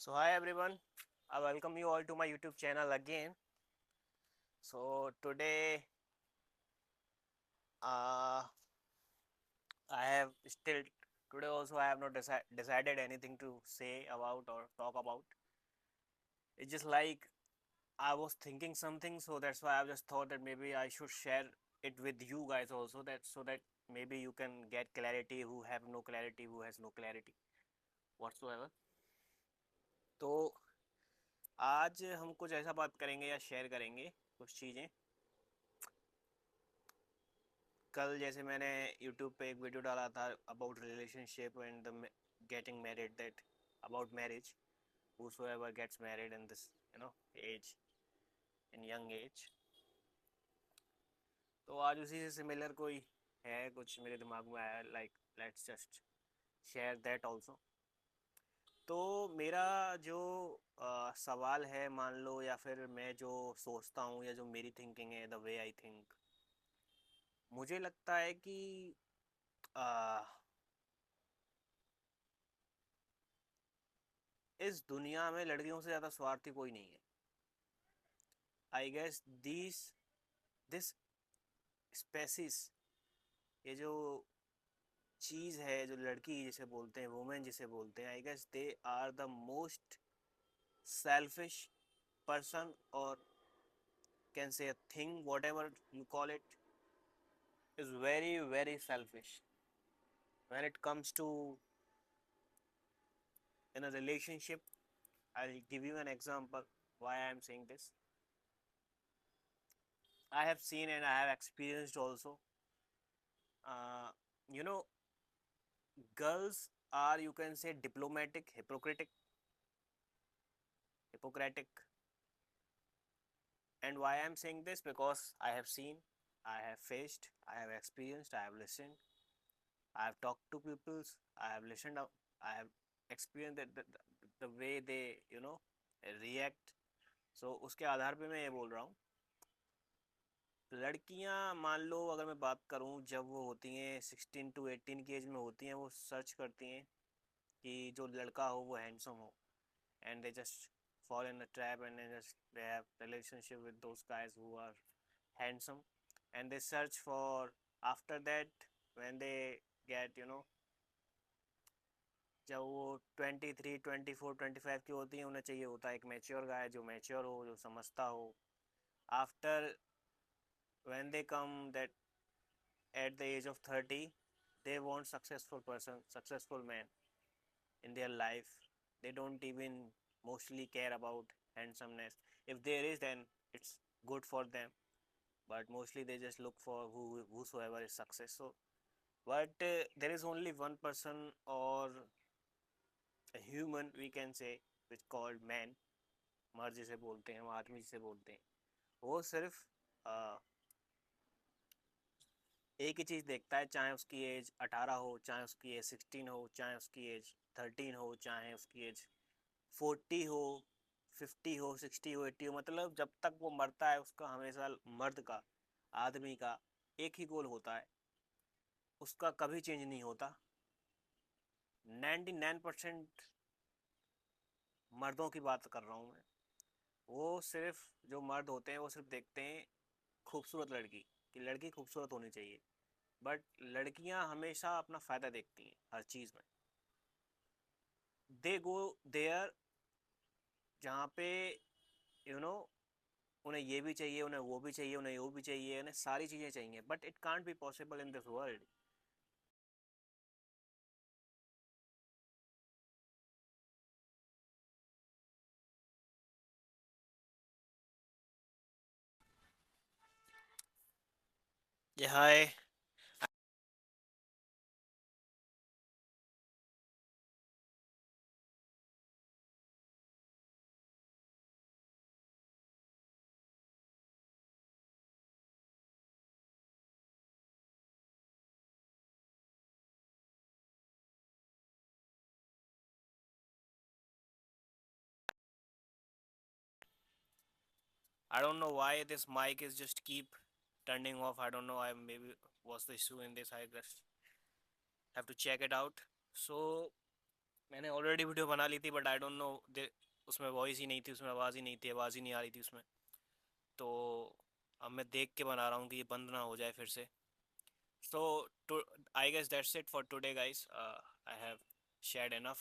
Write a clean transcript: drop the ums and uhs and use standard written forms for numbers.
So hi everyone, I welcome you all to my YouTube channel again. So uh, I have still today also I have not decided anything to say about or talk about. It's just like I was thinking something, so that's why I just thought that maybe I should share it with you guys also, that so that maybe you can get clarity who have no clarity, who has no clarity whatsoever. तो आज हम कुछ ऐसा बात करेंगे या share करेंगे कुछ चीज़ें। कल जैसे मैंने यूट्यूब पे एक वीडियो डाला था about relationship and the getting married, that about marriage, whosoever gets married in this age, in young age. तो आज उसी से सिमिलर कोई है कुछ मेरे दिमाग में आया, like let's just share that also. तो मेरा जो सवाल है, मान लो, या फिर मैं जो सोचता हूँ या जो मेरी थिंकिंग है, द वे आई थिंक, मुझे लगता है कि uh, इस दुनिया में लड़कियों से ज़्यादा स्वार्थी कोई नहीं है। आई गेस दिस स्पेसिस, ये जो चीज़ है, जो लड़की जिसे बोलते हैं, वुमेन जिसे बोलते हैं, I guess they are the most selfish person, or can say a thing, whatever you call it, is very very selfish when it comes to in a relationship. I'll give you an example why I am saying this. I have seen and I have experienced also. uh, you know girls are, you can say, diplomatic, hypocritic. And why I'm saying this, because I have seen, I have faced, I have experienced, I have listened, I have talked to people, I have listened up, I have experienced that the way they react. So उसके आधार पे मैं ये बोल रहा हूँ, लड़कियाँ, मान लो अगर मैं बात करूँ, जब वो होती हैं 16 to 18 की एज में होती हैं, वो सर्च करती हैं कि जो लड़का हो वो हैंडसम हो, and they just fall in a trap, and they have relationship with those guys who are handsome, and they search for, after that, when they get जब वो 23, 24, 25 की होती हैं, उन्हें चाहिए होता है एक मैच्योर गाय, जो मैच्योर हो, जो समझता हो। After when they come that at the age of 30, they want successful person, successful man in their life. They don't even mostly care about handsomeness. If there is, then it's good for them, but mostly they just look for whosoever is success. So but there is only one person, or a human we can say, which called man, मर्द जिसे बोलते हैं, हम आदमी जिसे बोलते हैं, वो सिर्फ एक ही चीज़ देखता है, चाहे उसकी एज 18 हो, चाहे उसकी एज 16 हो, चाहे उसकी एज 13 हो, चाहे उसकी एज 40 हो, 50 हो, 60 हो, 80 हो, मतलब जब तक वो मरता है, उसका हमेशा, मर्द का, आदमी का एक ही गोल होता है, उसका कभी चेंज नहीं होता। 99% मर्दों की बात कर रहा हूँ मैं। वो सिर्फ, जो मर्द होते हैं वो सिर्फ देखते हैं खूबसूरत लड़की, कि लड़की खूबसूरत होनी चाहिए, बट लड़कियां हमेशा अपना फ़ायदा देखती हैं हर चीज़ में। दे गो देयर, जहाँ पे यू you नो know, उन्हें ये भी चाहिए, उन्हें वो भी चाहिए, उन्हें वो भी चाहिए, उन्हें सारी चीज़ें चाहिए, but it can't be possible in this world. Yeah, hi. I don't know why this mic is just keep turning off. I don't know. I maybe what's the issue in this. I just have to check it out. So मैंने already video बना ली थी, but I don't know, उसमें voice ही नहीं थी, उसमें आवाज़ ही नहीं थी, आवाज़ ही नहीं आ रही थी उसमें। तो अब मैं देख के बना रहा हूँ कि ये बंद ना हो जाए फिर से। So I guess that's it for today guys, I have shared enough.